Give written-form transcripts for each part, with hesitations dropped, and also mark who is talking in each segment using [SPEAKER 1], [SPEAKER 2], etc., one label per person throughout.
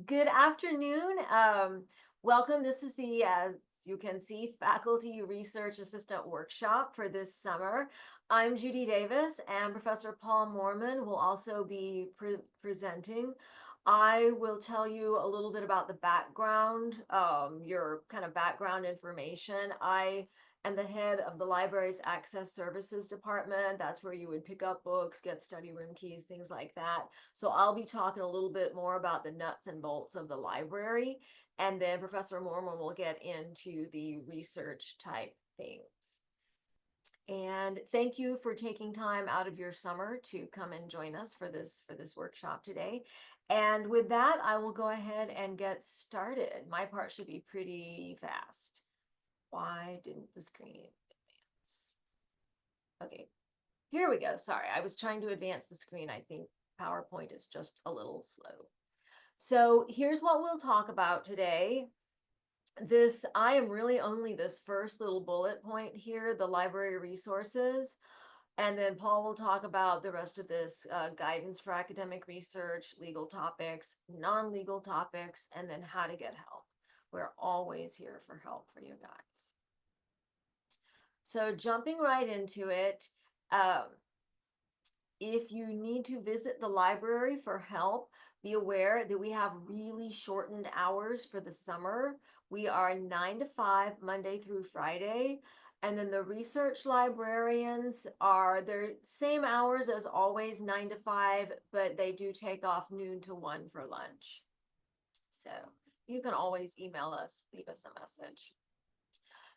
[SPEAKER 1] Good afternoon. Welcome. This is the, as you can see, Faculty Research Assistant Workshop for this summer. I'm Judy Davis, and Professor Paul Moorman will also be presenting. I will tell you a little bit about the background, your kind of background information. I am the head of the library's Access Services Department. That's where you would pick up books, get study room keys, things like that. So I'll be talking a little bit more about the nuts and bolts of the library, and then Professor Mormon will get into the research type things. And thank you for taking time out of your summer to come and join us for this workshop today. And with that, I will go ahead and get started. My part should be pretty fast. Why didn't the screen advance? Okay, here we go. Sorry, I was trying to advance the screen. I think PowerPoint is just a little slow. So here's what we'll talk about today. I am really only this first little bullet point here, the library resources. And then Paul will talk about the rest of this guidance for academic research, legal topics, non-legal topics, and then how to get help. We're always here for help for you guys. So jumping right into it, um, if you need to visit the library for help, be aware that we have really shortened hours for the summer. We are 9 to 5, Monday through Friday. And then the research librarians are their same hours as always, 9 to 5, but they do take off noon to 1 for lunch. So you can always email us, leave us a message.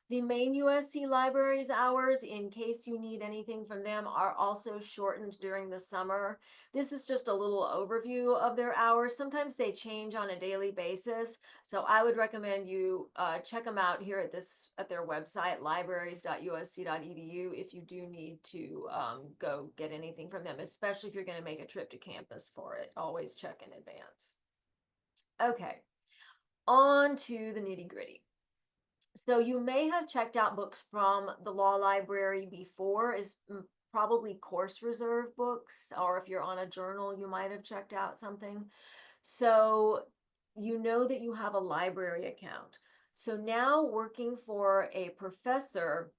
[SPEAKER 1] The main USC libraries hours, in case you need anything from them, are also shortened during the summer. This is just a little overview of their hours. Sometimes they change on a daily basis, so I would recommend you check them out here at their website, libraries.usc.edu, if you do need to go get anything from them, especially if you're going to make a trip to campus for it. Always check in advance. Okay, on to the nitty gritty. So you may have checked out books from the law library before, is probably course reserve books, or if you're on a journal, you might have checked out something. So you know that you have a library account. So now working for a professor,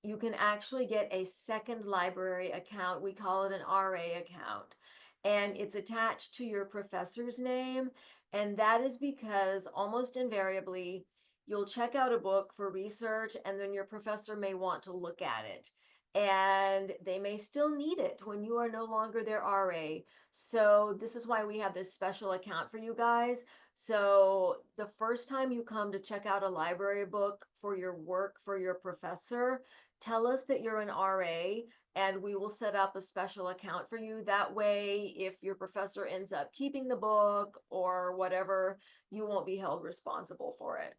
[SPEAKER 1] you can actually get a second library account. We call it an RA account. And it's attached to your professor's name. And that is because almost invariably, you'll check out a book for research, and then your professor may want to look at it. And they may still need it when you are no longer their RA. So, this is why we have this special account for you guys. So, the first time you come to check out a library book for your work for your professor, tell us that you're an RA, and we will set up a special account for you. That way, if your professor ends up keeping the book or whatever, you won't be held responsible for it.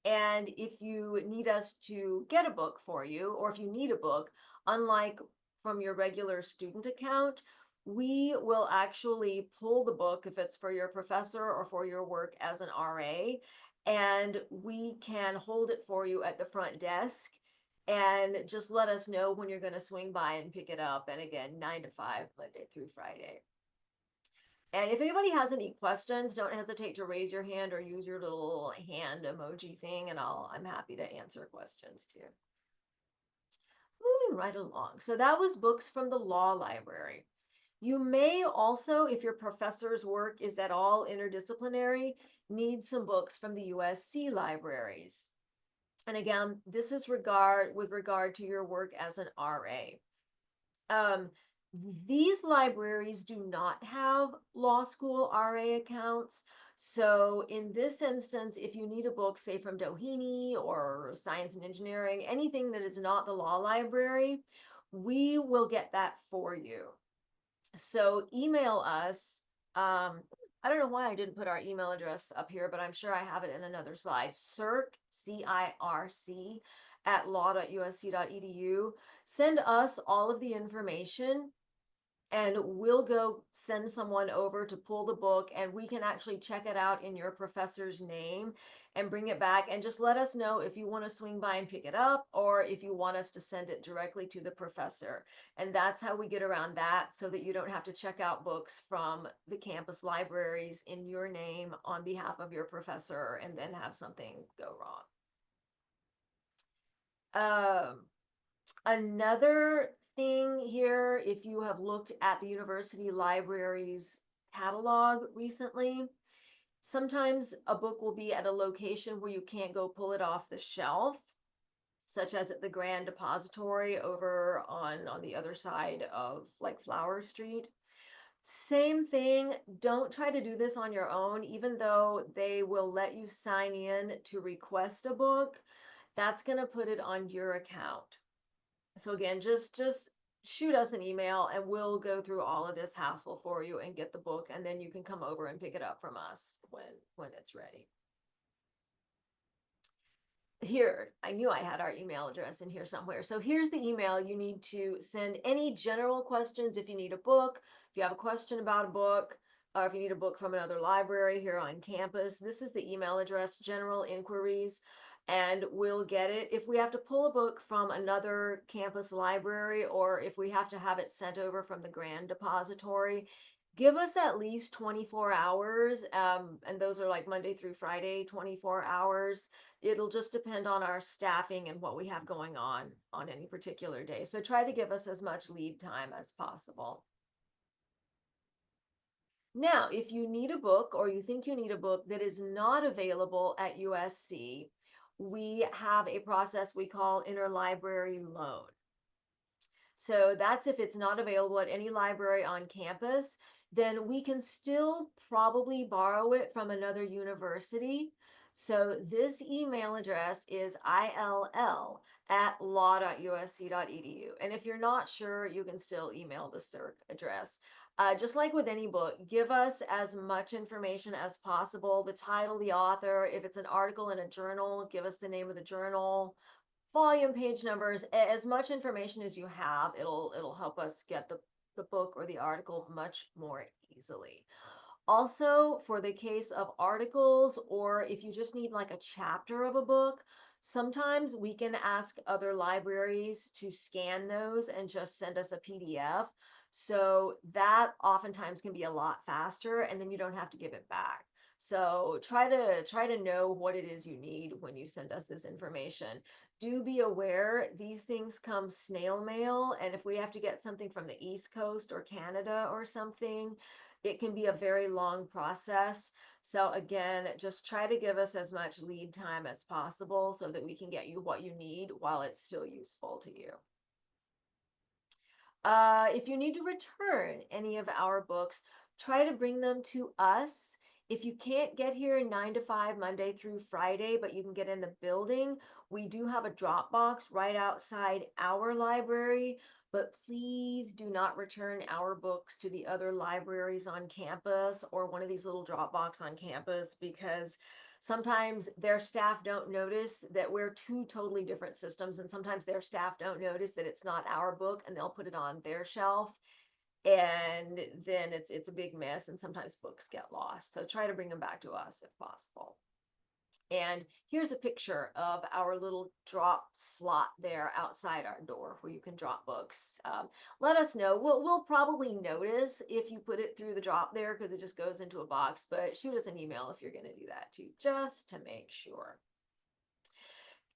[SPEAKER 1] And if you need us to get a book for you, or if you need a book, unlike from your regular student account, we will actually pull the book if it's for your professor or for your work as an RA, and we can hold it for you at the front desk. And just let us know when you're going to swing by and pick it up. And again, 9 to 5, Monday through Friday. And if anybody has any questions, don't hesitate to raise your hand or use your little hand emoji thing, and I'm happy to answer questions too. Moving right along. So that was books from the law library. You may also, if your professor's work is at all interdisciplinary, need some books from the USC libraries. And again, this is with regard to your work as an RA. These libraries do not have law school RA accounts. So in this instance, if you need a book, say from Doheny or Science and Engineering, anything that is not the law library, we will get that for you. So email us. I don't know why I didn't put our email address up here, but I'm sure I have it in another slide. CIRC, CIRC, at law.usc.edu. Send us all of the information and we'll go send someone over to pull the book, and we can actually check it out in your professor's name and bring it back, and just let us know if you want to swing by and pick it up, or if you want us to send it directly to the professor. And that's how we get around that, so that you don't have to check out books from the campus libraries in your name on behalf of your professor and then have something go wrong. Another thing here, if you have looked at the university library's catalog recently, sometimes a book will be at a location where you can't go pull it off the shelf, such as at the Grand Depository over on the other side of like Flower Street. Same thing, don't try to do this on your own, even though they will let you sign in to request a book. That's going to put it on your account. So again, just shoot us an email and we'll go through all of this hassle for you and get the book, and then you can come over and pick it up from us when it's ready. Here, I knew I had our email address in here somewhere. So here's the email you need to send any general questions. If you need a book, if you have a question about a book, or if you need a book from another library here on campus, this is the email address, general inquiries, and we'll get it. If we have to pull a book from another campus library, or if we have to have it sent over from the Grand Depository, give us at least 24 hours. And those are like Monday through Friday, 24 hours. It'll just depend on our staffing and what we have going on any particular day. So try to give us as much lead time as possible. Now, if you need a book, or you think you need a book that is not available at USC, we have a process we call interlibrary loan. So that's if it's not available at any library on campus, then we can still probably borrow it from another university. So this email address is ill@law.usc.edu. And if you're not sure, you can still email the CERC address. Just like with any book, give us as much information as possible, the title, the author. If it's an article in a journal, give us the name of the journal, volume, page numbers, as much information as you have. It'll help us get the book or the article much more easily. Also, for the case of articles, or if you just need like a chapter of a book, sometimes we can ask other libraries to scan those and just send us a PDF. So that oftentimes can be a lot faster, and then you don't have to give it back. So try to know what it is you need when you send us this information. Do be aware these things come snail mail, and if we have to get something from the East Coast or Canada or something, it can be a very long process. So again, just try to give us as much lead time as possible so that we can get you what you need while it's still useful to you. If you need to return any of our books, try to bring them to us. If you can't get here 9 to 5 Monday through Friday, but you can get in the building, we do have a drop box right outside our library. But please do not return our books to the other libraries on campus or one of these little drop box on campus, because sometimes their staff don't notice that we're two totally different systems, and sometimes their staff don't notice that it's not our book, and they'll put it on their shelf, and then it's a big mess, and sometimes books get lost. So try to bring them back to us if possible. And here's a picture of our little drop slot there outside our door where you can drop books. Let us know. We'll probably notice if you put it through the drop there, because it just goes into a box, but shoot us an email if you're going to do that too, just to make sure.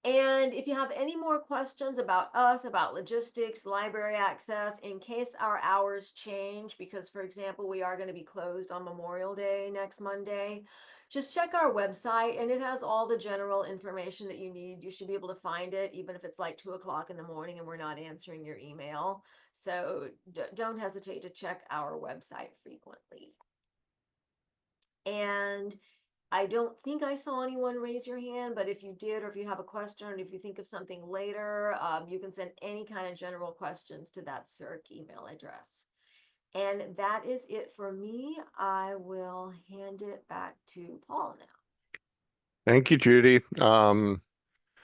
[SPEAKER 1] And if you have any more questions about us, about logistics, library access, in case our hours change, because for example, we are going to be closed on Memorial Day next Monday, just check our website and it has all the general information that you need. You should be able to find it, even if it's like 2 o'clock in the morning and we're not answering your email. So don't hesitate to check our website frequently. And I don't think I saw anyone raise your hand, but if you did, or if you have a question, or if you think of something later, you can send any kind of general questions to that CERC email address. And that is it for me. I will hand it back to Paul now.
[SPEAKER 2] Thank you, Judy.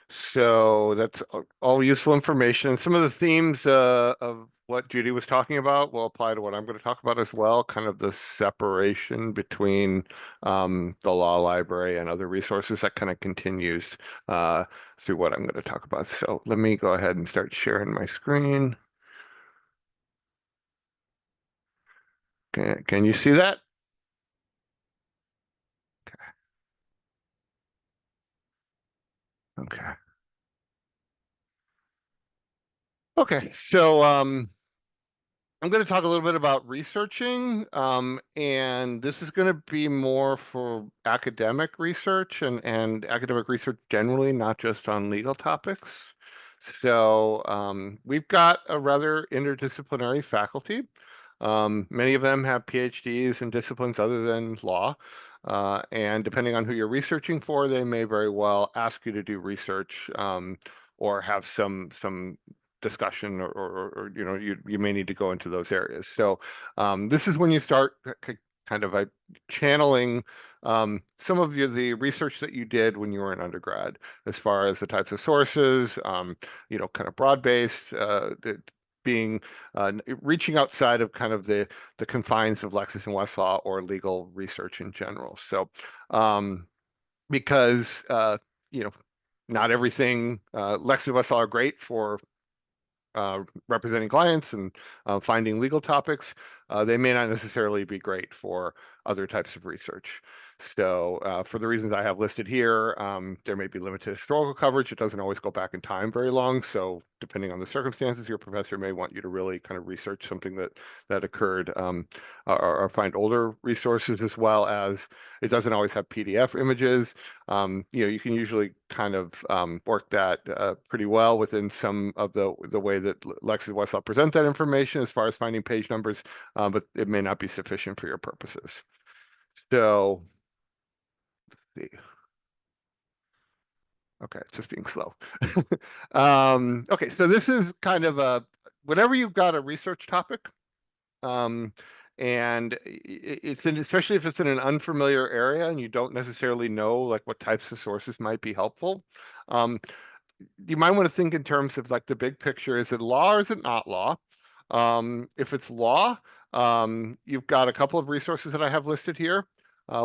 [SPEAKER 2] So that's all useful information. Some of the themes of what Judy was talking about will apply to what I'm going to talk about as well, kind of the separation between the law library and other resources that kind of continues uh, through what I'm going to talk about. So let me go ahead and start sharing my screen. Can you see that? Okay. Okay. So I'm going to talk a little bit about researching, and this is going to be more for academic research and academic research generally, not just on legal topics. So we've got a rather interdisciplinary faculty. Many of them have PhDs in disciplines other than law. And depending on who you're researching for, they may very well ask you to do research or have some discussion or you may need to go into those areas. So this is when you start kind of channeling some of the research that you did when you were an undergrad, as far as the types of sources, kind of broad-based, being reaching outside of kind of the confines of Lexis and Westlaw or legal research in general. So because you know not everything Lexis and Westlaw are great for representing clients and finding legal topics, they may not necessarily be great for other types of research. So for the reasons I have listed here, there may be limited historical coverage. It doesn't always go back in time very long. So depending on the circumstances, your professor may want you to really kind of research something that occurred, or find older resources, as well as it doesn't always have PDF images. You can usually kind of work that pretty well within some of the way that Lexis Westlaw present that information as far as finding page numbers, but it may not be sufficient for your purposes. So, let's see. Okay, it's just being slow. Okay, so this is kind of whenever you've got a research topic, um, and especially if it's in an unfamiliar area and you don't necessarily know like what types of sources might be helpful, um, you might want to think in terms of like the big picture. Is it law or is it not law? If it's law, you've got a couple of resources that I have listed here.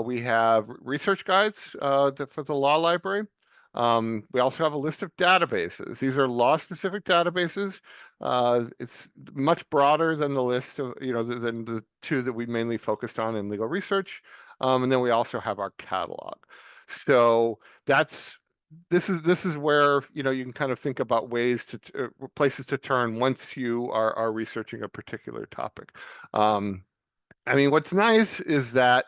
[SPEAKER 2] We have research guides for the law library. We also have a list of databases. These are law-specific databases. It's much broader than the list of, than the two that we mainly focused on in legal research. And then we also have our catalog. So that's this is where you can kind of think about ways to places to turn once you are researching a particular topic. I mean, what's nice is that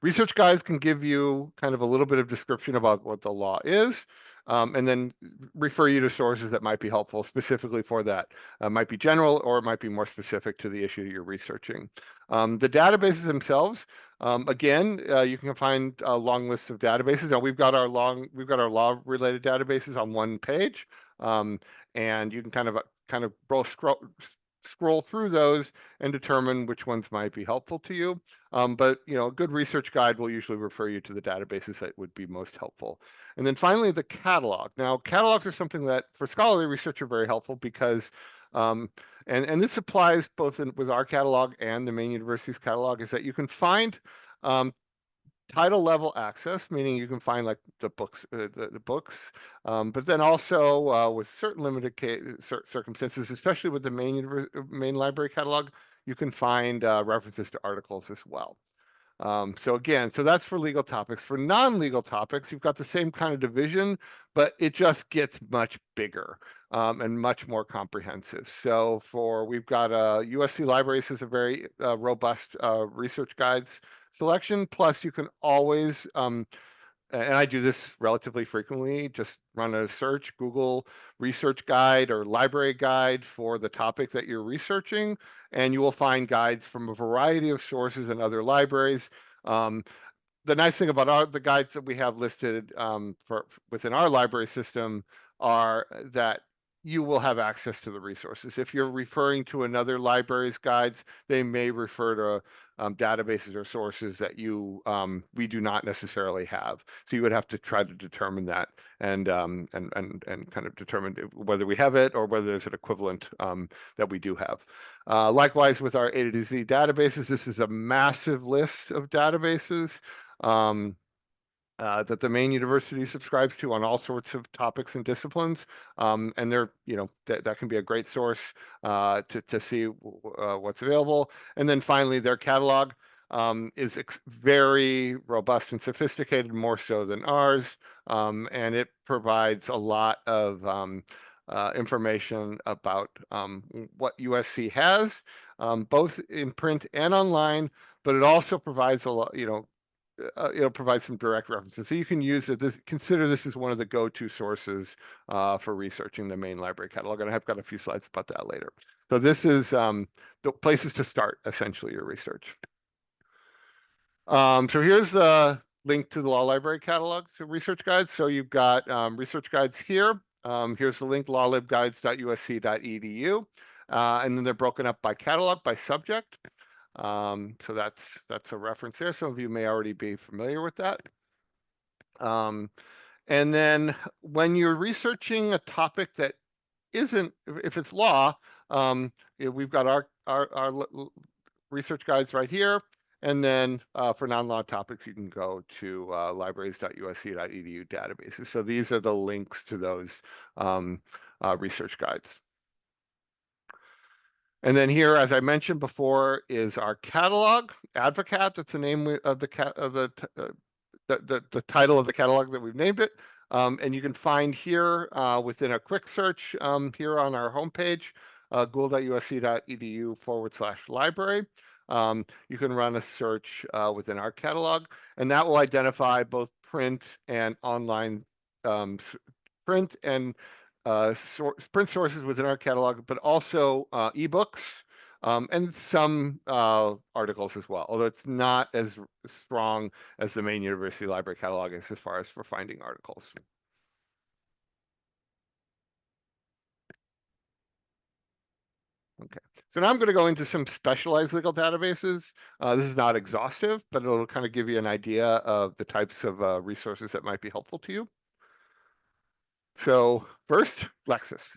[SPEAKER 2] research guides can give you kind of a little bit of description about what the law is, and then refer you to sources that might be helpful specifically for that. Might be general or it might be more specific to the issue you're researching. The databases themselves, again, you can find long lists of databases. Now we've got our law-related databases on one page, and you can kind of scroll through those and determine which ones might be helpful to you. But a good research guide will usually refer you to the databases that would be most helpful. And then finally, the catalog. Now, catalogs are something that for scholarly research are very helpful because, and this applies both with our catalog and the Maine University's catalog, is that you can find title level access, meaning you can find like the books, the books, but then also with certain limited circumstances, especially with the Maine Library catalog, you can find references to articles as well. So again, so that's for legal topics. For non-legal topics, you've got the same kind of division, but it just gets much bigger and much more comprehensive. So we've got USC Libraries has a very robust research guides selection. Plus, you can always, and I do this relatively frequently, just run a search, Google research guide or library guide for the topic that you're researching, and you will find guides from a variety of sources and other libraries. The nice thing about the guides that we have listed within our library system are that you will have access to the resources. If you're referring to another library's guides, they may refer to databases or sources that we do not necessarily have. So you would have to try to determine that and kind of determine whether we have it or whether there's an equivalent that we do have. Likewise, with our A to Z databases, this is a massive list of databases. That the Maine University subscribes to on all sorts of topics and disciplines. And they're, that can be a great source to see what's available. And then finally, their catalog is very robust and sophisticated, more so than ours. And it provides a lot of information about what USC has, both in print and online, but it also provides a lot, it'll provide some direct references. So you can use it. Consider this as one of the go-to sources for researching the Maine library catalog. And I've got a few slides about that later. So this is the places to start, essentially, your research. So here's the link to the law library catalog, so research guides. So you've got research guides here. Here's the link, lawlibguides.usc.edu. And then they're broken up by catalog, by subject. So that's a reference there. Some of you may already be familiar with that. And then when you're researching a topic that isn't, if it's law, we've got our research guides right here. And then for non-law topics, you can go to libraries.usc.edu databases. So these are the links to those research guides. And then here, as I mentioned before, is our catalog, Advocat. That's the name of the title of the catalog that we've named it. And you can find here within a quick search here on our homepage, gould.usc.edu/library. You can run a search within our catalog, and that will identify both print and online print and print sources within our catalog, but also ebooks and some articles as well, although it's not as strong as the Maine University Library catalog is as far as for finding articles. Okay, so now I'm going to go into some specialized legal databases. This is not exhaustive, but it'll kind of give you an idea of the types of resources that might be helpful to you. So first, Lexis.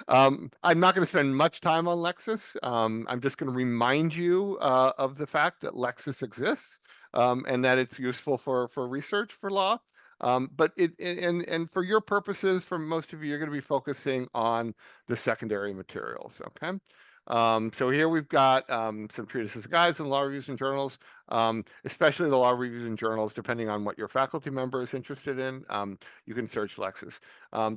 [SPEAKER 2] I'm not going to spend much time on Lexis. I'm just going to remind you of the fact that Lexis exists and that it's useful for research for law. But and for your purposes, for most of you, you're going to be focusing on the secondary materials. Okay. So here we've got some treatises, guides, and law reviews and journals, especially the law reviews and journals, depending on what your faculty member is interested in. You can search Lexis.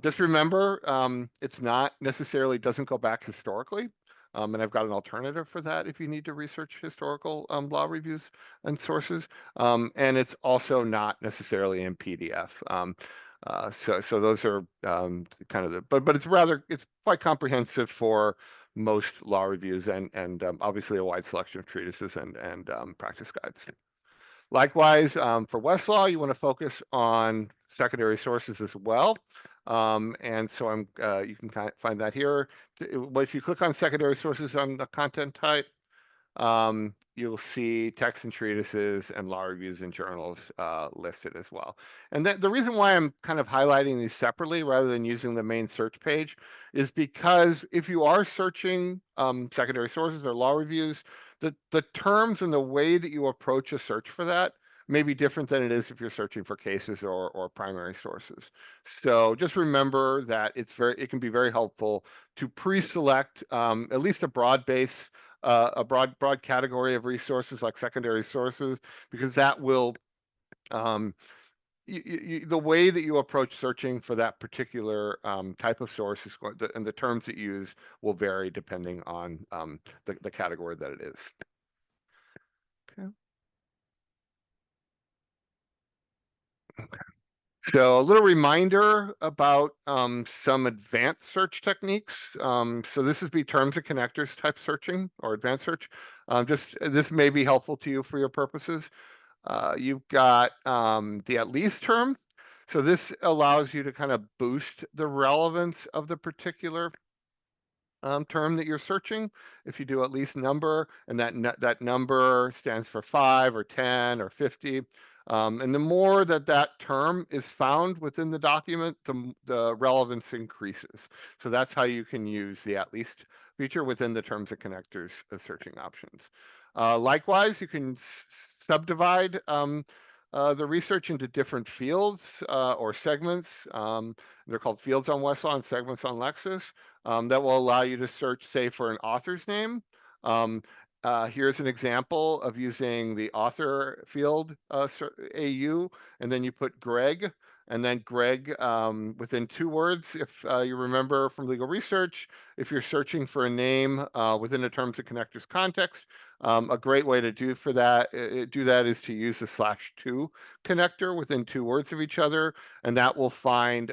[SPEAKER 2] Just remember, it's not necessarily doesn't go back historically. And I've got an alternative for that if you need to research historical law reviews and sources. And it's also not necessarily in PDF. So those are kind of the, but it's quite comprehensive for most law reviews and obviously a wide selection of treatises and practice guides. Likewise, for Westlaw, you want to focus on secondary sources as well. And so you can find that here. If you click on secondary sources on the content type, you'll see text and treatises and law reviews and journals listed as well. And the reason why I'm kind of highlighting these separately rather than using the main search page is because if you are searching secondary sources or law reviews, the terms and the way that you approach a search for that may be different than it is if you're searching for cases or primary sources. So just remember that it can be very helpful to pre-select at least a broad base, a broad category of resources like secondary sources, because that will the way that you approach searching for that particular type of source is and the terms that you use will vary depending on the category that it is. Okay. Okay. So a little reminder about some advanced search techniques. So this would be terms and connectors type searching or advanced search. This may be helpful to you for your purposes. You've got the at least term. So this allows you to kind of boost the relevance of the particular term that you're searching. If you do at least number, and that number stands for 5 or 10 or 50. And the more that term is found within the document, the relevance increases. So that's how you can use the at least feature within the terms and connectors searching options. Likewise, you can subdivide the research into different fields or segments. They're called fields on Westlaw and segments on Lexis. That will allow you to search, say, for an author's name. Here's an example of using the author field AU, and then you put Greg, and then Greg within 2 words. If you remember from legal research, if you're searching for a name within a terms and connectors context, a great way to do that is to use the /2 connector within 2 words of each other, and that will find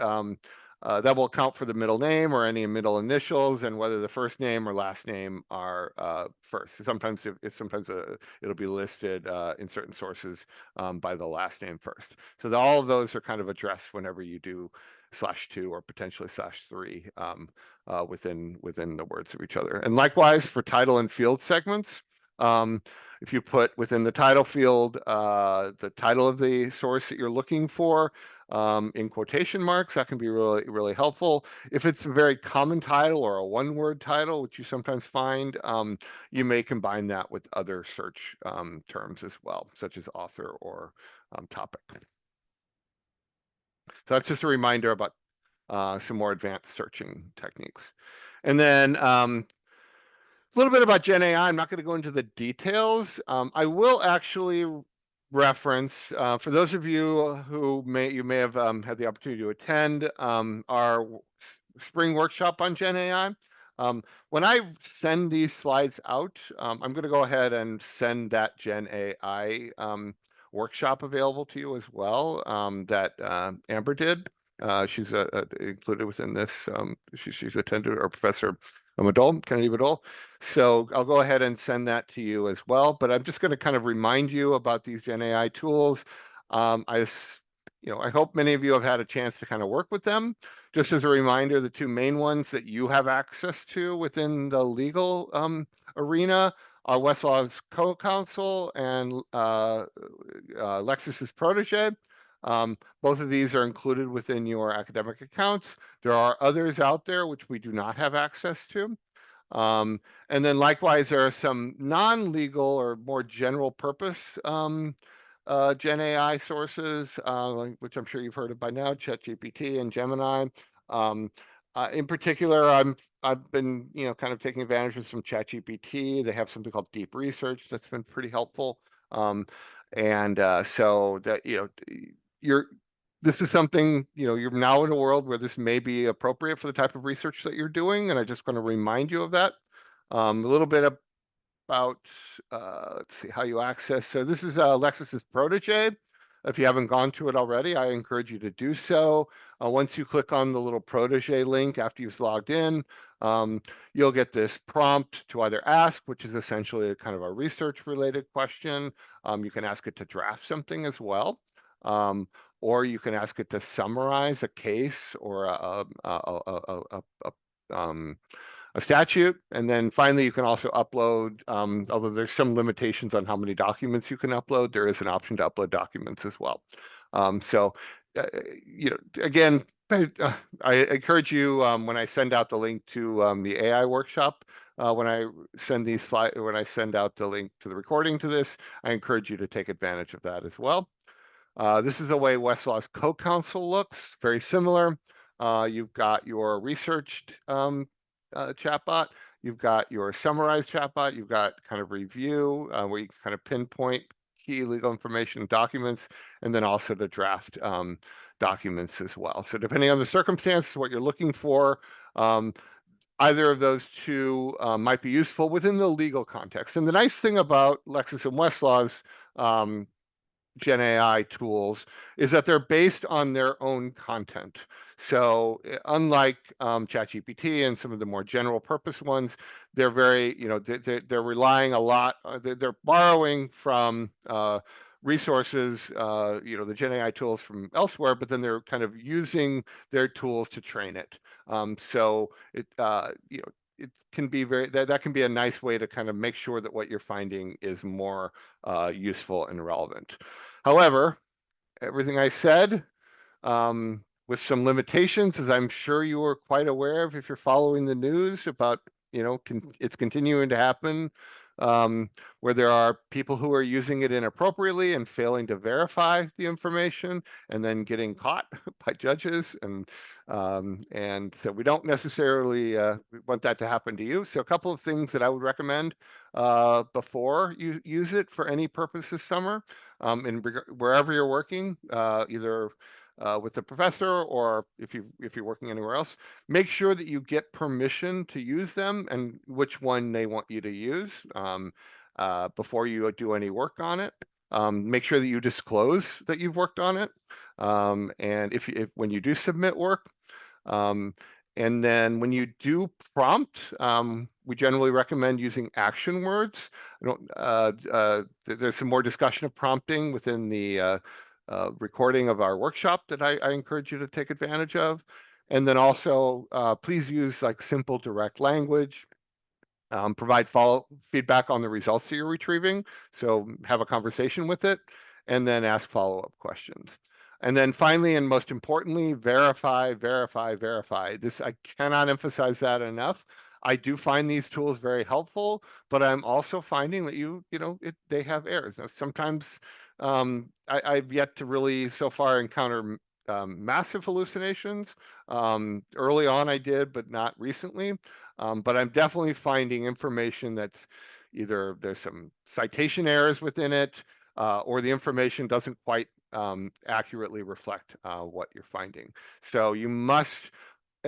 [SPEAKER 2] that will account for the middle name or any middle initials and whether the first name or last name are first. Sometimes it'll be listed in certain sources by the last name first. So all of those are kind of addressed whenever you do /2 or potentially /3 within the words of each other. And likewise for title and field segments, if you put within the title field the title of the source that you're looking for in quotation marks, that can be really, really helpful. If it's a very common title or a one-word title, which you sometimes find, you may combine that with other search terms as well, such as author or topic. So that's just a reminder about some more advanced searching techniques. And then a little bit about Gen AI. I'm not going to go into the details. I will actually reference for those of you who may have had the opportunity to attend our spring workshop on Gen AI. When I send these slides out, I'm going to go ahead and send that Gen AI workshop available to you as well that Amber did. She's included within this. She's attended, or Professor Kennedy Badol. So I'll go ahead and send that to you as well. But I'm just going to kind of remind you about these Gen AI tools. I hope many of you have had a chance to kind of work with them. Just as a reminder, the 2 main ones that you have access to within the legal arena are Westlaw's CoCounsel and Lexis's Protege. Both of these are included within your academic accounts. There are others out there which we do not have access to. And then likewise, there are some non-legal or more general purpose Gen AI sources, which I'm sure you've heard of by now, ChatGPT and Gemini. In particular, I've been kind of taking advantage of some ChatGPT. They have something called Deep Research that's been pretty helpful. And so that this is something, you're now in a world where this may be appropriate for the type of research that you're doing, and I just want to remind you of that. A little bit about, let's see, how you access. So this is Lexis's Protege. If you haven't gone to it already, I encourage you to do so. Once you click on the little Protege link after you've logged in, you'll get this prompt to either ask, which is essentially a kind of a research-related question. You can ask it to draft something as well. Or you can ask it to summarize a case or a statute. And then finally, you can also upload, although there's some limitations on how many documents you can upload, there is an option to upload documents as well. Again, I encourage you when I send out the link to the AI workshop, when I send out the link to the recording to this, I encourage you to take advantage of that as well. This is the way Westlaw's CoCounsel looks, very similar. You've got your researched chatbot, you've got your summarized chatbot, you've got kind of review, where you can kind of pinpoint key legal information and documents, and then also to draft documents as well. So depending on the circumstances, what you're looking for, either of those 2 might be useful within the legal context. And the nice thing about Lexis and Westlaw's Gen AI tools is that they're based on their own content. So unlike ChatGPT and some of the more general purpose ones, they're very, they're relying a lot, they're borrowing from resources, the Gen AI tools from elsewhere, but then they're kind of using their tools to train it. So it can be that can be a nice way to kind of make sure that what you're finding is more useful and relevant. However, everything I said, with some limitations, as I'm sure you are quite aware of if you're following the news about, it's continuing to happen, where there are people who are using it inappropriately and failing to verify the information and then getting caught by judges. And so we don't necessarily want that to happen to you. So a couple of things that I would recommend before you use it for any purpose this summer, wherever you're working, either with the professor, or if you're working anywhere else, make sure that you get permission to use them and which one they want you to use before you do any work on it. Make sure that you disclose that you've worked on it, and if when you do submit work. And then when you do prompt, we generally recommend using action words. There's some more discussion of prompting within the recording of our workshop that I encourage you to take advantage of. And then also, please use like simple, direct language. Provide follow feedback on the results that you're retrieving. So have a conversation with it, and then ask follow-up questions. And then finally, and most importantly, verify, verify, verify. This, I cannot emphasize that enough. I do find these tools very helpful, but I'm also finding that they have errors. Now, sometimes I've yet to really so far encounter massive hallucinations. Early on I did, but not recently. But I'm definitely finding information that's either there's some citation errors within it, or the information doesn't quite accurately reflect what you're finding. So you must,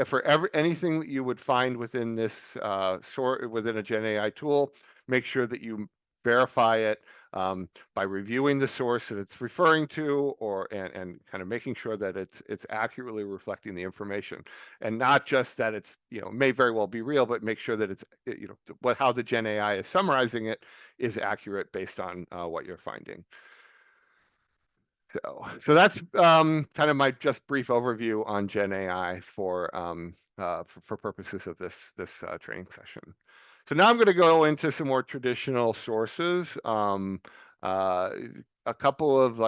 [SPEAKER 2] for anything that you would find within this within a Gen AI tool, make sure that you verify it by reviewing the source that it's referring to, and kind of making sure that it's accurately reflecting the information, and not just that it's may very well be real, but make sure that it's how the Gen AI is summarizing it is accurate based on what you're finding. So that's kind of my just brief overview on Gen AI for purposes of this training session. So now I'm going to go into some more traditional sources. A couple of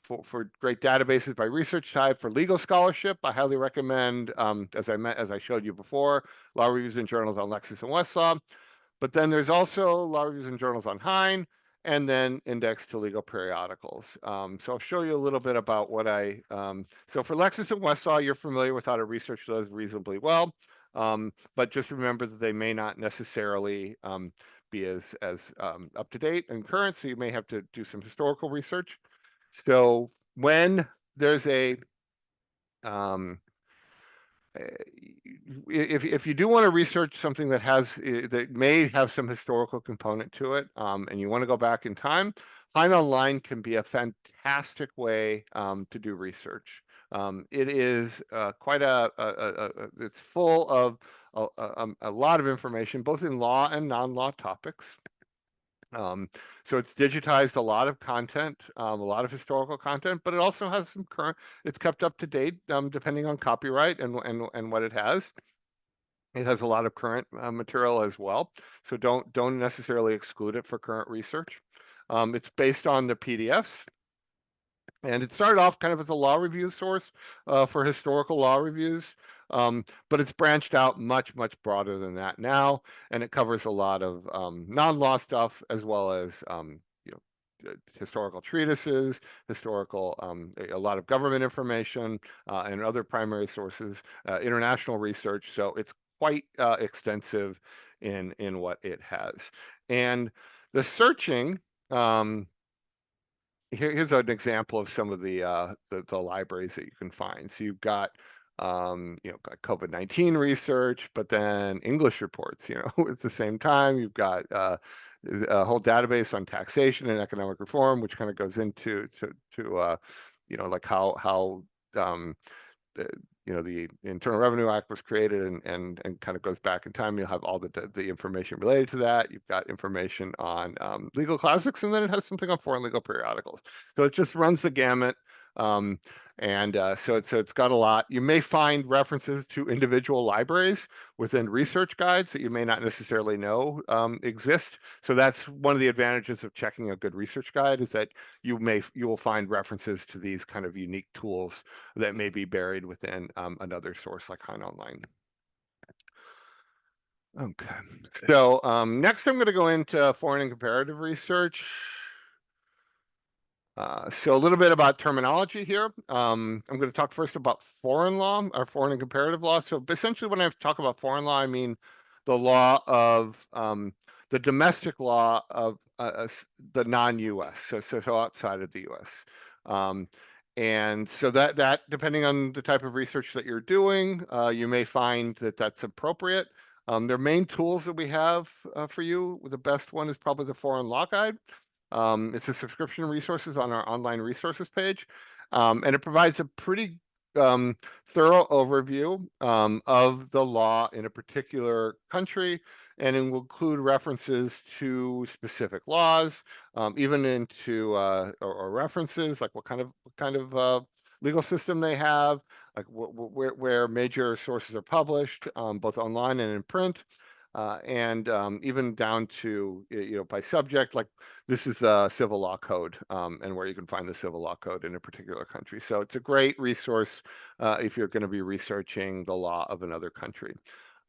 [SPEAKER 2] for great databases by research type. For legal scholarship, I highly recommend, as I showed you before, law reviews and journals on Lexis and Westlaw. But then there's also law reviews and journals on Hein, and then index to legal periodicals. So I'll show you a little bit about what so for Lexis and Westlaw, you're familiar with how to research those reasonably well, but just remember that they may not necessarily be as up to date and current, so you may have to do some historical research. So when there's if you do want to research something that may have some historical component to it, and you want to go back in time, Hein Online can be a fantastic way to do research. It is quite it's full of a lot of information, both in law and non-law topics. So it's digitized a lot of content, a lot of historical content, but it also has some it's kept up to date, depending on copyright and what it has. It has a lot of current material as well. So don't necessarily exclude it for current research. It's based on the PDFs. And it started off kind of as a law review source for historical law reviews, but it's branched out much, much broader than that now, and it covers a lot of non-law stuff, as well as historical treatises, a lot of government information, and other primary sources, international research. So it's quite extensive in what it has. And the searching, here's an example of some of the libraries that you can find. So you've got COVID-19 research, but then English reports, at the same time. You've got a whole database on taxation and economic reform, which kind of goes into like how the Internal Revenue Act was created and kind of goes back in time. You'll have all the information related to that. You've got information on legal classics, and then it has something on foreign legal periodicals. So it just runs the gamut. Um, so it's got a lot. You may find references to individual libraries within research guides that you may not necessarily know exist. So that's one of the advantages of checking a good research guide, is that you will find references to these kind of unique tools that may be buried within another source like Hein Online. Okay, so next I'm going to go into foreign and comparative research. So a little bit about terminology here. I'm going to talk first about foreign law, or foreign and comparative law. So essentially when I talk about foreign law, I mean the law of the domestic law of the non-US, so outside of the US. And so that depending on the type of research that you're doing, you may find that that's appropriate. Their main tools that we have for you, the best one is probably the Foreign Law Guide. It's a subscription resources on our online resources page, and it provides a pretty thorough overview of the law in a particular country, and it will include references to specific laws, even into or references like what kind of legal system they have, like where major sources are published, both online and in print. And even down to by subject, like this is a civil law code, and where you can find the civil law code in a particular country. So it's a great resource if you're going to be researching the law of another country.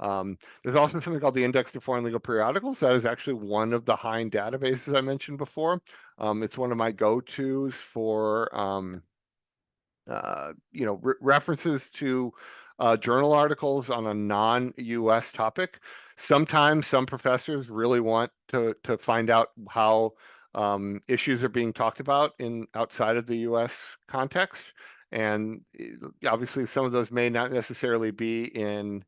[SPEAKER 2] There's also something called the Index to Foreign Legal Periodicals. That is actually one of the Hein databases I mentioned before. It's one of my go-tos for references to journal articles on a non-US topic. Sometimes some professors really want to find out how issues are being talked about in outside of the US context. And obviously some of those may not necessarily be in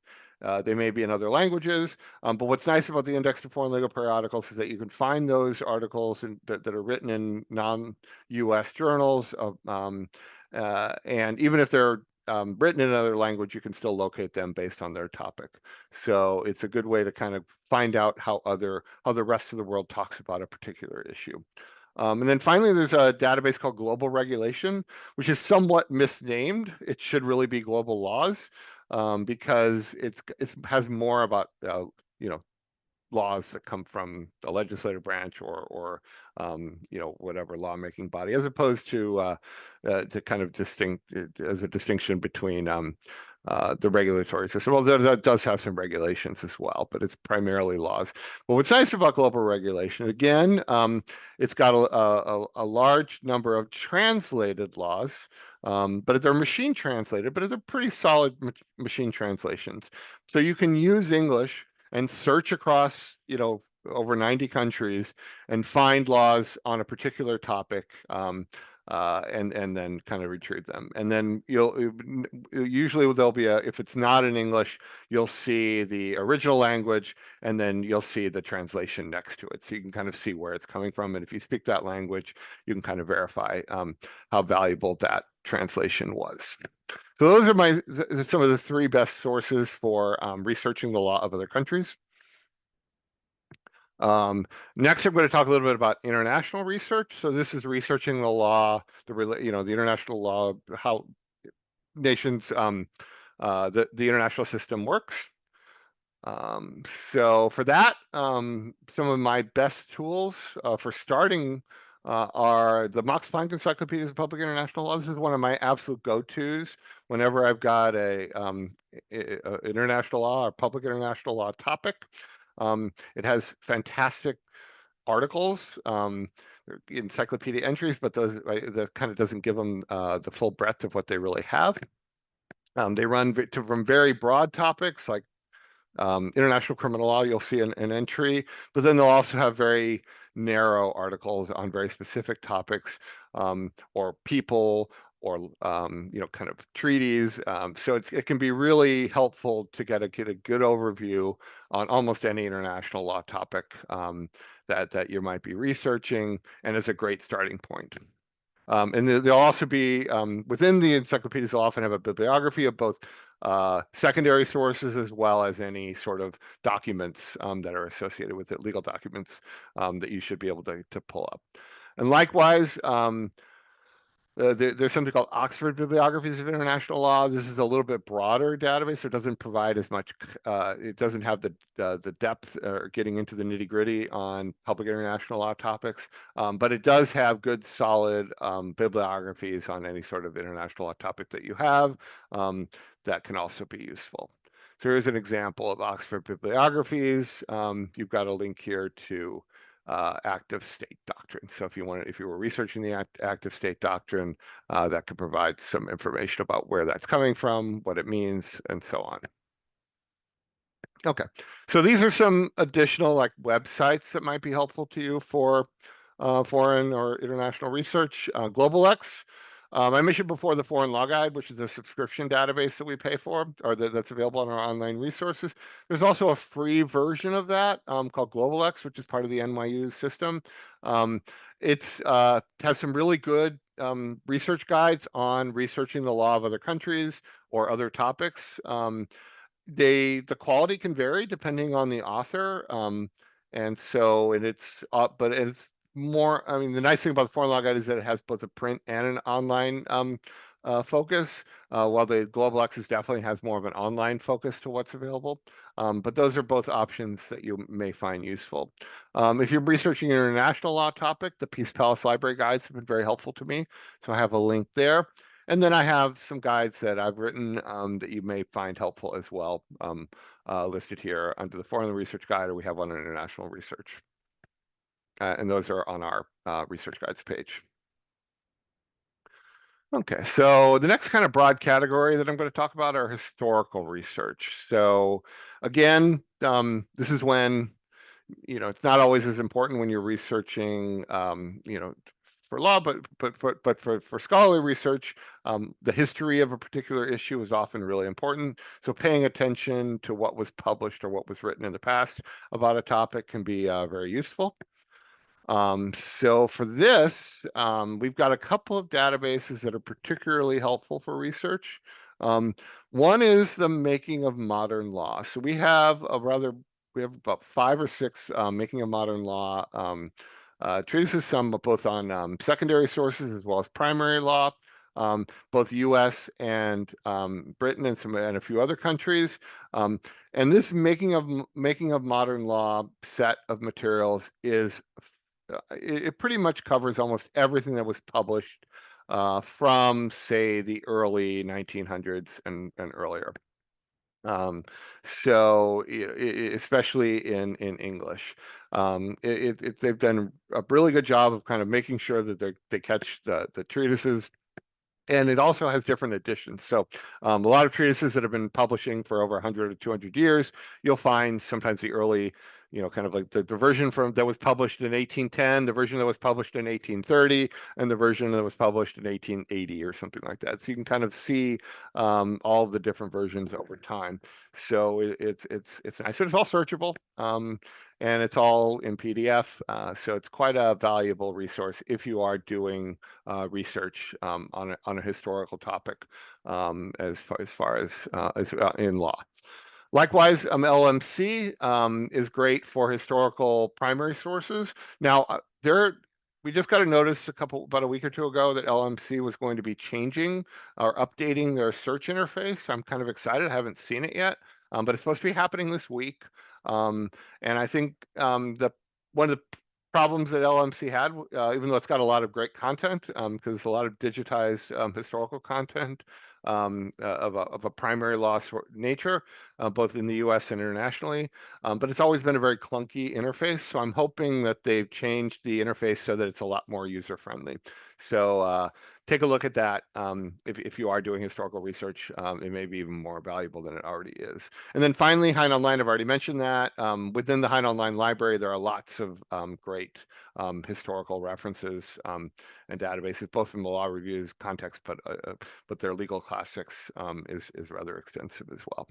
[SPEAKER 2] they may be in other languages, but what's nice about the Index to Foreign Legal Periodicals is that you can find those articles that are written in non-US journals, and even if they're written in another language, you can still locate them based on their topic. So it's a good way to kind of find out how the rest of the world talks about a particular issue. And then finally, there's a database called Global Regulation, which is somewhat misnamed. It should really be Global Laws, because it has more about laws that come from the legislative branch or whatever lawmaking body, as opposed to kind of as a distinction between the regulatory system. Well, that does have some regulations as well, but it's primarily laws. But what's nice about global regulation, again, it's got a large number of translated laws, but they're machine translated, but they're pretty solid machine translations. So you can use English and search across, over 90 countries and find laws on a particular topic, and then kind of retrieve them. And then usually there'll be if it's not in English, you'll see the original language, and then you'll see the translation next to it. So you can kind of see where it's coming from. And if you speak that language, you can kind of verify how valuable that translation was. So those are some of the three best sources for researching the law of other countries. Next, I'm going to talk a little bit about international research. So this is researching the law, the international law, how nations, the international system works. So for that, some of my best tools for starting are the Max Planck Encyclopedias of Public International Law. This is one of my absolute go-tos whenever I've got a international law or public international law topic. It has fantastic articles, encyclopedia entries, but that kind of doesn't give them the full breadth of what they really have. They run from very broad topics like international criminal law. You'll see an entry, but then they'll also have very narrow articles on very specific topics, or people, or kind of treaties. So it can be really helpful to get a good overview on almost any international law topic that you might be researching, and is a great starting point. And there'll also be, within the encyclopedias, they'll often have a bibliography of both secondary sources as well as any sort of documents that are associated with it, legal documents that you should be able to pull up. And likewise, there's something called Oxford Bibliographies of International Law. This is a little bit broader database, so it doesn't provide as much. It doesn't have the depth or getting into the nitty gritty on public international law topics, but it does have good, solid bibliographies on any sort of international law topic that you have that can also be useful. So here's an example of Oxford bibliographies. You've got a link here to active state doctrine. So if you were researching the active state doctrine, that could provide some information about where that's coming from, what it means, and so on. Okay, so these are some additional like websites that might be helpful to you for foreign or international research. GlobalX. I mentioned before the Foreign Law Guide, which is a subscription database that we pay for, or that's available on our online resources. There's also a free version of that called GlobalX, which is part of the NYU system. It has some really good research guides on researching the law of other countries or other topics. The quality can vary depending on the author, and so but it's more. I mean, the nice thing about the Foreign Law Guide is that it has both a print and an online focus. While the Global Access definitely has more of an online focus to what's available, but those are both options that you may find useful. If you're researching an international law topic, the Peace Palace Library guides have been very helpful to me, so I have a link there. And then I have some guides that I've written that you may find helpful as well, listed here under the Foreign Research Guide, or we have one on international research. And those are on our research guides page. Okay, so the next kind of broad category that I'm going to talk about are historical research. So again, this is when it's not always as important when you're researching, for law, but for scholarly research, the history of a particular issue is often really important. So paying attention to what was published or what was written in the past about a topic can be very useful. So for this, we've got a couple of databases that are particularly helpful for research. One is the Making of Modern Law. So we have about 5 or 6 Making of Modern Law treatises, some both on secondary sources as well as primary law, both U.S. and Britain and a few other countries. And this Making of Modern Law set of materials is it pretty much covers almost everything that was published from, say, the early 1900s and earlier. So especially in English, they've done a really good job of kind of making sure that they catch the treatises. And it also has different editions. So a lot of treatises that have been publishing for over 100 or 200 years, you'll find sometimes the early, kind of like the version that was published in 1810, the version that was published in 1830, and the version that was published in 1880 or something like that. So you can kind of see all of the different versions over time. So it's nice. It's all searchable. And it's all in PDF. So it's quite a valuable resource if you are doing research on a historical topic as far as in law. Likewise, LMC is great for historical primary sources. Now, we just got a notice about a week or two ago that LMC was going to be changing or updating their search interface. I'm kind of excited. I haven't seen it yet, but it's supposed to be happening this week. And I think one of the problems that LMC had, even though it's got a lot of great content, because it's a lot of digitized historical content of a primary law nature, both in the US and internationally. But it's always been a very clunky interface. So I'm hoping that they've changed the interface so that it's a lot more user-friendly. So take a look at that. If you are doing historical research, it may be even more valuable than it already is. And then finally, Hein Online, I've already mentioned that. Within the Hein Online library, there are lots of great historical references and databases, both from the law reviews context, but their legal classics is rather extensive as well.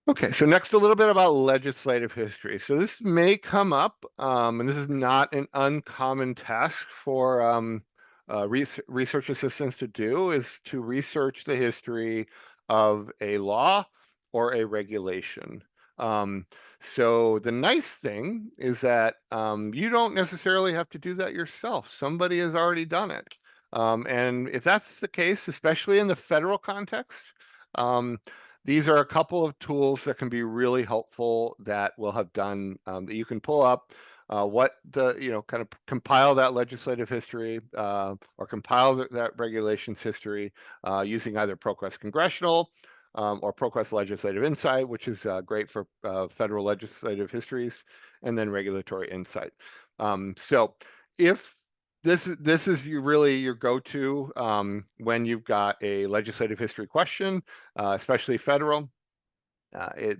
[SPEAKER 2] Okay, so next a little bit about legislative history. So this may come up, and this is not an uncommon task for research assistants to do, is to research the history of a law or a regulation. Um, so the nice thing is that you don't necessarily have to do that yourself. Somebody has already done it. And if that's the case, especially in the federal context, um, these are a couple of tools that can be really helpful that will have done that you can pull up what the, kind of compile that legislative history or compile that regulations history using either ProQuest Congressional or ProQuest Legislative Insight, which is great for federal legislative histories, and then Regulatory Insight. So if this is really your go-to when you've got a legislative history question, especially federal.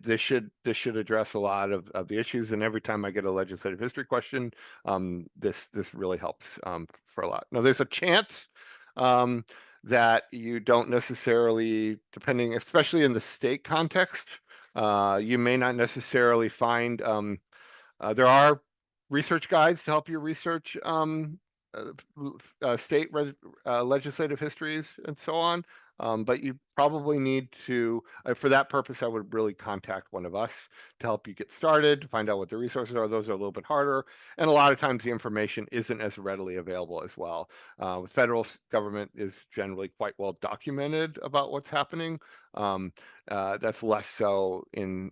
[SPEAKER 2] This should address a lot of the issues. And every time I get a legislative history question, this really helps for a lot. Now, there's a chance that you don't necessarily, depending, especially in the state context, you may not necessarily find. There are research guides to help you research state legislative histories and so on. But you probably need to, for that purpose, I would really contact one of us to help you get started, to find out what the resources are. Those are a little bit harder. And a lot of times the information isn't as readily available as well. The federal government is generally quite well documented about what's happening. That's less so in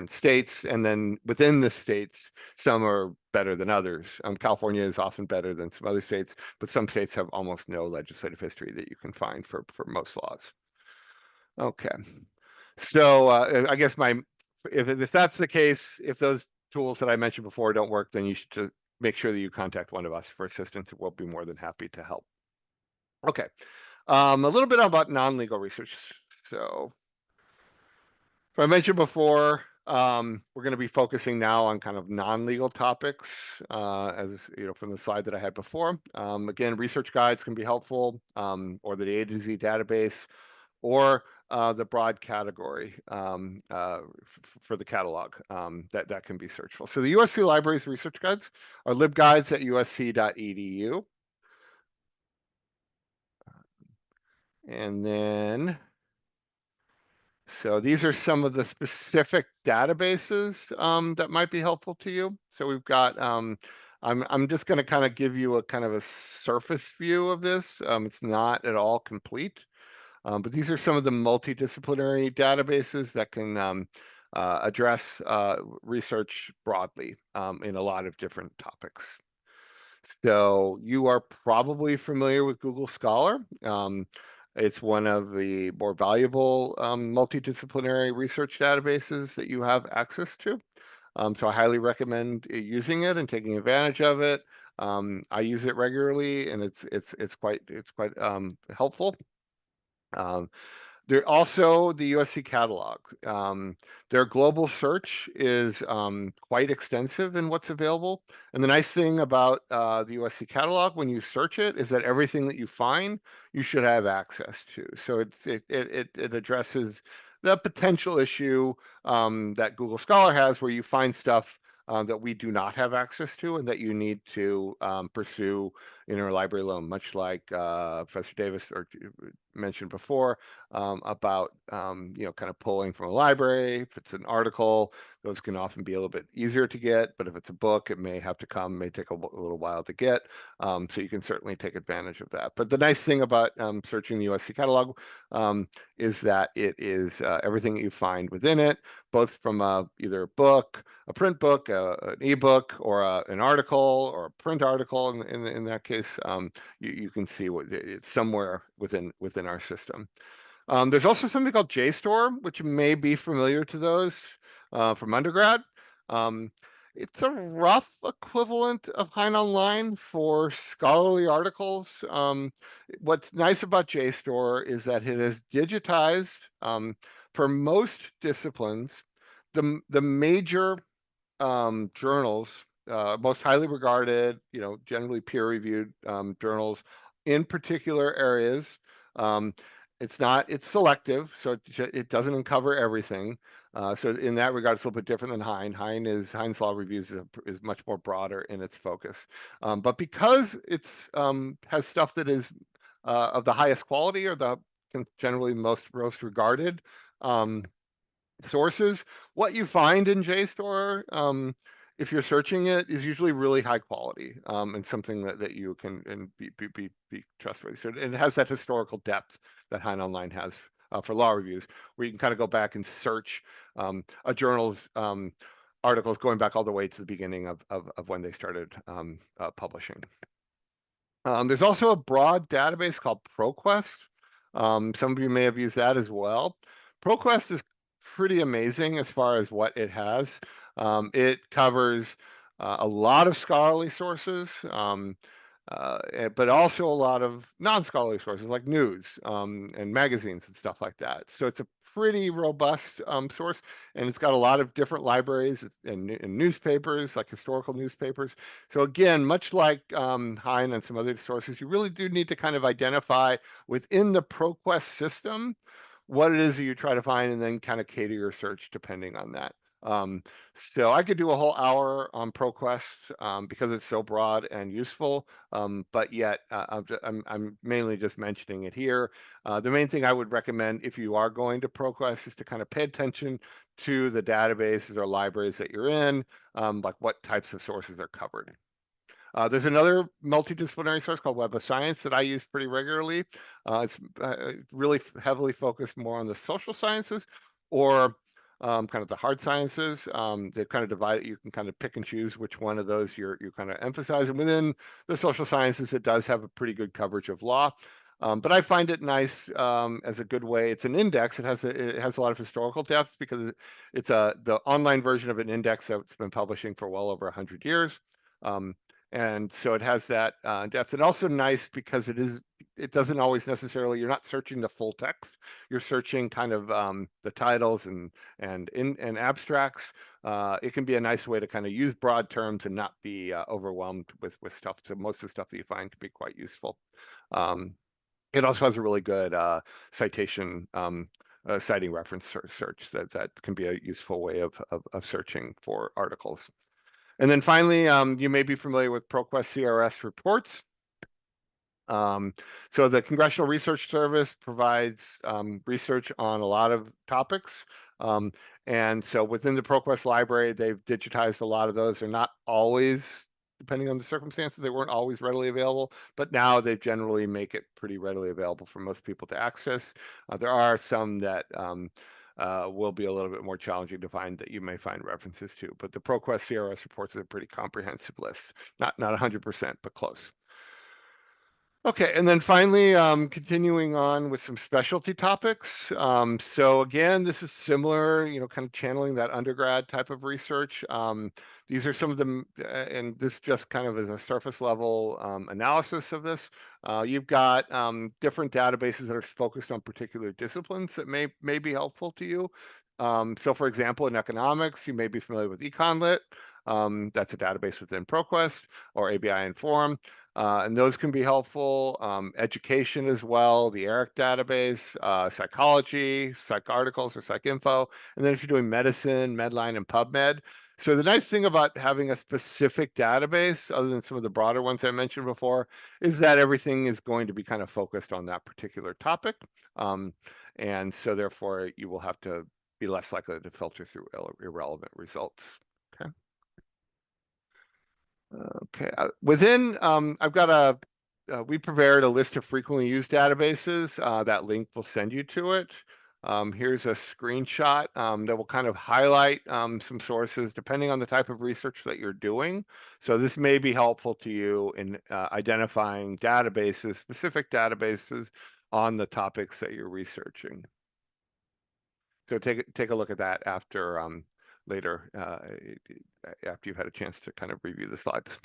[SPEAKER 2] states, and then within the states, some are better than others. California is often better than some other states, but some states have almost no legislative history that you can find for most laws. Okay, so I guess if that's the case, if those tools that I mentioned before don't work, then you should just make sure that you contact one of us for assistance. We'll be more than happy to help. Okay, a little bit about non-legal research. So I mentioned before, we're going to be focusing now on kind of non-legal topics, as you know, from the slide that I had before. Again, research guides can be helpful, or the A to Z database, or the broad category for the catalog that can be searchable. So the USC Libraries research guides are libguides at usc.edu. And then so these are some of the specific databases that might be helpful to you. So we've got, I'm just going to kind of give you a kind of a surface view of this. It's not at all complete, but these are some of the multidisciplinary databases that can address research broadly in a lot of different topics. So you are probably familiar with Google Scholar. It's one of the more valuable multidisciplinary research databases that you have access to. So I highly recommend using it and taking advantage of it. I use it regularly, and it's quite helpful. There also the USC catalog. Their global search is quite extensive in what's available. And the nice thing about the USC catalog, when you search it, is that everything that you find, you should have access to. So it addresses the potential issue that Google Scholar has, where you find stuff that we do not have access to and that you need to pursue interlibrary loan, much like Professor Davis mentioned before about kind of pulling from a library. If it's an article, those can often be a little bit easier to get, but if it's a book, it may take a little while to get. So you can certainly take advantage of that. But the nice thing about searching the USC catalog is that it is everything that you find within it, both from either a book, a print book, an ebook, or an article, or a print article. In that case, you can see what it's somewhere within our system. There's also something called JSTOR, which may be familiar to those from undergrad. It's a rough equivalent of Hein Online for scholarly articles. What's nice about JSTOR is that it is digitized for most disciplines. The major journals, most highly regarded, generally peer-reviewed journals in particular areas, It's selective, so it doesn't uncover everything. So in that regard, it's a little bit different than Hein. Hein's Law Reviews is much more broader in its focus. But because it's has stuff that is of the highest quality or the generally most regarded um, sources, what you find in JSTOR, if you're searching it, is usually really high quality and something that you can and be trustworthy. So it has that historical depth that Hein Online has for law reviews, where you can kind of go back and search a journal's articles going back all the way to the beginning of when they started publishing. There's also a broad database called ProQuest. Some of you may have used that as well. ProQuest is pretty amazing as far as what it has. It covers a lot of scholarly sources, but also a lot of non-scholarly sources like news and magazines and stuff like that. So it's a pretty robust source, and it's got a lot of different libraries and newspapers, like historical newspapers. So again, much like Hein and some other sources, you really do need to kind of identify within the ProQuest system what it is that you try to find, and then kind of cater your search depending on that. So I could do a whole hour on ProQuest because it's so broad and useful, but yet I'm mainly just mentioning it here. The main thing I would recommend if you are going to ProQuest is to kind of pay attention to the databases or libraries that you're in, like what types of sources are covered. There's another multidisciplinary source called Web of Science that I use pretty regularly. It's really heavily focused more on the social sciences or kind of the hard sciences. They've kind of divided, you can kind of pick and choose which one of those you're kind of emphasizing. Within the social sciences, it does have a pretty good coverage of law. But I find it nice as a good way. It's an index. It has a lot of historical depth because it's the online version of an index that's been publishing for well over 100 years. And so it has that depth, and also nice because it doesn't always necessarily, you're not searching the full text, you're searching kind of the titles and abstracts. It can be a nice way to kind of use broad terms and not be overwhelmed with stuff. So most of the stuff that you find can be quite useful. It also has a really good citation citing reference search that can be a useful way of searching for articles. And then finally, you may be familiar with ProQuest CRS reports. So the Congressional Research Service provides research on a lot of topics. And so within the ProQuest library, they've digitized a lot of those. They're not always, depending on the circumstances, they weren't always readily available, but now they generally make it pretty readily available for most people to access. There are some that will be a little bit more challenging to find that you may find references to, but the ProQuest CRS reports is a pretty comprehensive list. Not 100%, but close. Okay, and then finally, continuing on with some specialty topics. So again, this is similar, kind of channeling that undergrad type of research. These are some of them, and this just kind of is a surface level analysis of this. You've got different databases that are focused on particular disciplines that may be helpful to you. So for example, in economics, you may be familiar with EconLit. That's a database within ProQuest or ABI Inform. And those can be helpful. Education as well, the ERIC database, psychology, PsycArticles or PsycInfo. And then if you're doing medicine, Medline and PubMed. So the nice thing about having a specific database, other than some of the broader ones I mentioned before, is that everything is going to be kind of focused on that particular topic. And so therefore you will have to be less likely to filter through irrelevant results. Okay. Okay, within, I've got we prepared a list of frequently used databases. That link will send you to it. Here's a screenshot that will kind of highlight some sources depending on the type of research that you're doing. So this may be helpful to you in identifying databases, specific databases on the topics that you're researching. So take a look at that after later, after you've had a chance to kind of review the slides.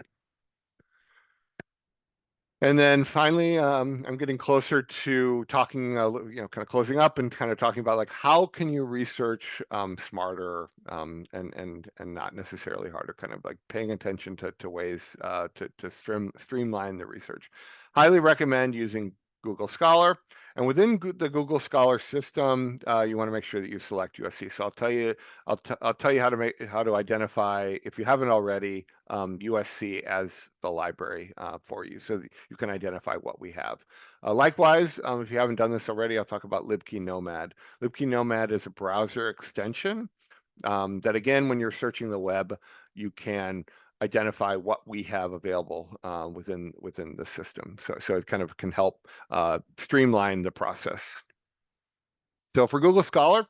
[SPEAKER 2] And then finally, I'm getting closer to talking, kind of closing up and kind of talking about like how can you research smarter and not necessarily harder, kind of like paying attention to ways to streamline the research. Highly recommend using Google Scholar. And within the Google Scholar system, you want to make sure that you select USC. So I'll tell you how to identify, if you haven't already, USC as the library for you, so that you can identify what we have. Likewise, if you haven't done this already, I'll talk about LibKeyNomad. LibKeyNomad is a browser extension that, again, when you're searching the web, you can identify what we have available within the system. So it kind of can help streamline the process. So for Google Scholar,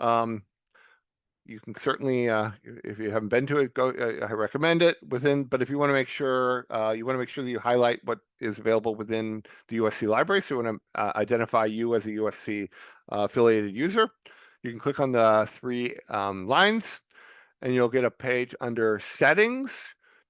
[SPEAKER 2] you can certainly, if you haven't been to it, go. I recommend it but if you want to make sure, that you highlight what is available within the USC library. So when I identify you as a USC affiliated user, you can click on the three lines, and you'll get a page under settings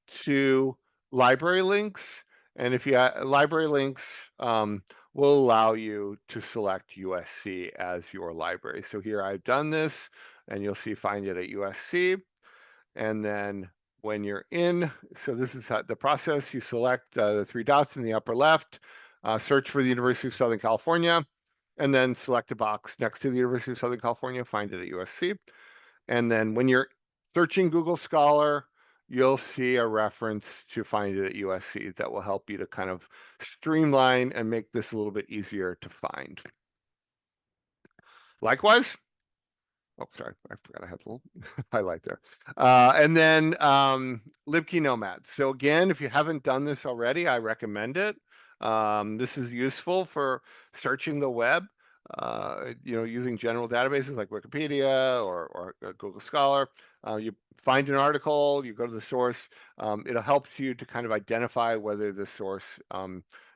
[SPEAKER 2] to library links. And if you library links will allow you to select USC as your library. So here I've done this, and you'll see find it at USC. And then when you're in, so this is the process. You select the three dots in the upper left, search for the University of Southern California, and then select a box next to the University of Southern California, find it at USC. And then when you're searching Google Scholar, you'll see a reference to find it at USC that will help you to kind of streamline and make this a little bit easier to find. Likewise, oh, sorry, I forgot I had a little highlight there. And then LibKeyNomad. So again, if you haven't done this already, I recommend it. This is useful for searching the web, using general databases like Wikipedia or Google Scholar. You find an article, you go to the source. It'll help you to kind of identify whether the source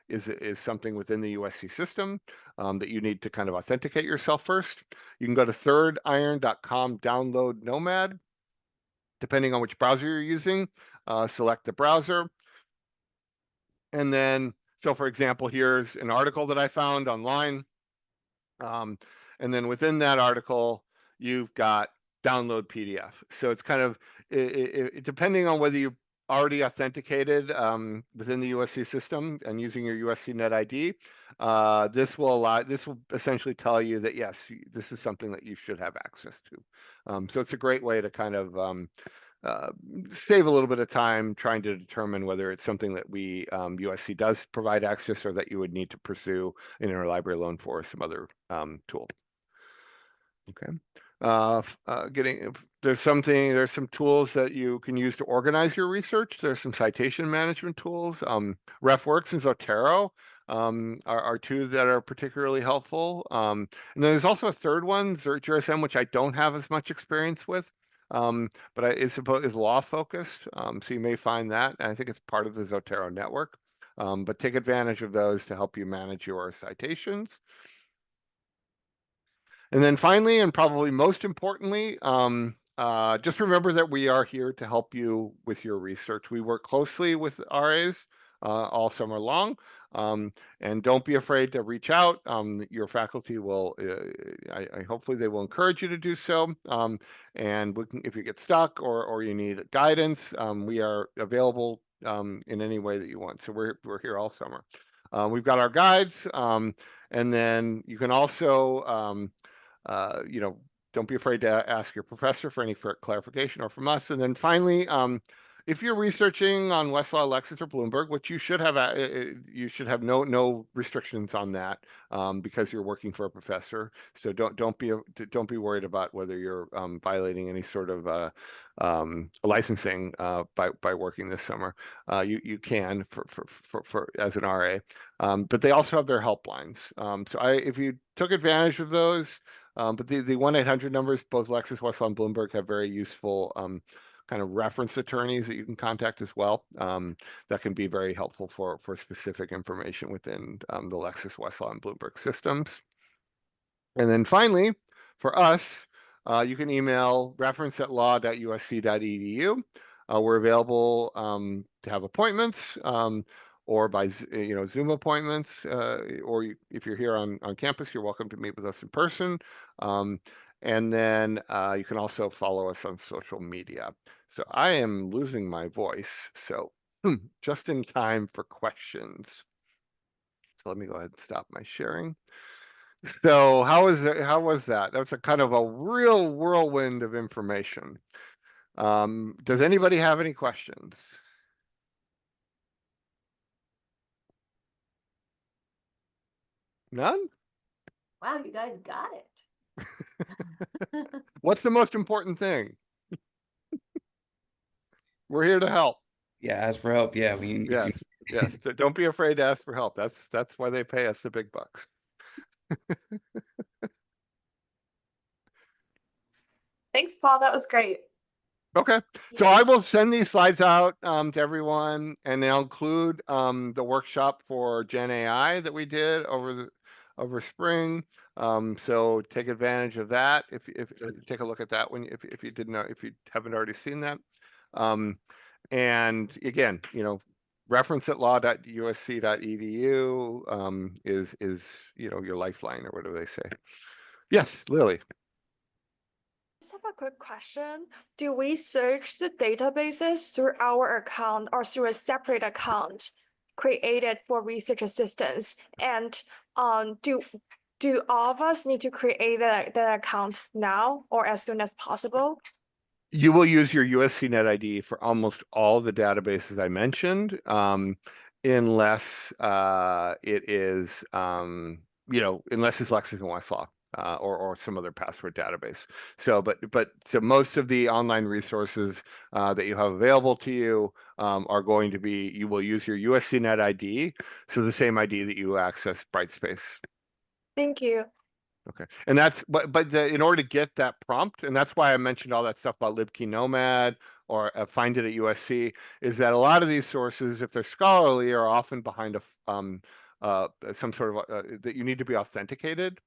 [SPEAKER 2] is something within the USC system that you need to kind of authenticate yourself first. You can go to thirdiron.com, download Nomad. Depending on which browser you're using, select the browser. And then, so for example, here's an article that I found online. And then within that article, you've got download PDF. So it's kind of, depending on whether you already authenticated within the USC system and using your USC Net ID, this will essentially tell you that yes, this is something that you should have access to. So it's a great way to kind of save a little bit of time trying to determine whether it's something that USC does provide access, or that you would need to pursue an interlibrary loan for some other tool. Okay. There's some tools that you can use to organize your research. There's some citation management tools. RefWorks and Zotero are two that are particularly helpful. And then there's also a third one, SearchRSM, which I don't have as much experience with. But it's is law focused, so you may find that. And I think it's part of the Zotero network. But take advantage of those to help you manage your citations. And then finally, and probably most importantly, just remember that we are here to help you with your research. We work closely with RAs all summer long, and don't be afraid to reach out. Your faculty will, hopefully they will encourage you to do so. And if you get stuck or you need guidance, we are available in any way that you want. So we're here all summer. We've got our guides, and then you can also don't be afraid to ask your professor for any clarification, or from us. And then finally, if you're researching on Westlaw, Lexis, or Bloomberg, which you should have no restrictions on that, because you're working for a professor. So don't be worried about whether you're violating any sort of licensing by working this summer. You can for as an RA, but they also have their helplines. So if you took advantage of those. But the 1-800 numbers, both Lexis, Westlaw, and Bloomberg, have very useful kind of reference attorneys that you can contact as well. That can be very helpful for specific information within the Lexis, Westlaw, and Bloomberg systems. And then finally, for us, you can email reference@law.usc.edu. We're available to have appointments. Or by Zoom appointments, or if you're here on campus, you're welcome to meet with us in person. And then you can also follow us on social media. So I am losing my voice, so just in time for questions. So let me go ahead and stop my sharing. So how was that? That was a kind of a real whirlwind of information. Does anybody have any questions? None?
[SPEAKER 1] Wow, you guys got it.
[SPEAKER 2] What's the most important thing? We're here to help.
[SPEAKER 3] Yeah, ask for help. Yeah,
[SPEAKER 2] Yes, yes. Don't be afraid to ask for help. That's why they pay us the big bucks.
[SPEAKER 4] Thanks, Paul. That was great.
[SPEAKER 2] Okay, so I will send these slides out to everyone, and they'll include the workshop for Gen AI that we did over spring. So take advantage of that if take a look at that when if you didn't know, if you haven't already seen that. And again, reference at law.usc.edu is your lifeline, or whatever they say. Yes, Lily.
[SPEAKER 5] Just have a quick question. Do we search the databases through our account or through a separate account created for research assistants? And do all of us need to create that account now or as soon as possible?
[SPEAKER 2] You will use your USCnet ID for almost all the databases I mentioned, unless it is, unless it's Lexis and Westlaw. Or some other password database. So, so most of the online resources that you have available to you are going to be, you will use your USCnet ID, so the same ID that you access Brightspace.
[SPEAKER 5] Thank you.
[SPEAKER 2] Okay, and that's in order to get that prompt, and that's why I mentioned all that stuff about LibKey Nomad or Find It at USC, is that a lot of these sources, if they're scholarly, are often behind some sort of that you need to be authenticated.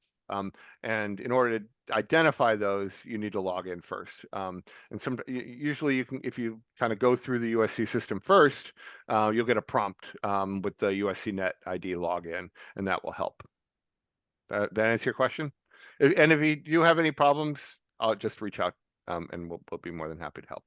[SPEAKER 2] And in order to identify those, you need to log in first. And usually you can, if you kind of go through the USC system first, you'll get a prompt with the USCnet ID login, and that will help. That answer your question? And if you do have any problems, I'll just reach out and we'll be more than happy to help.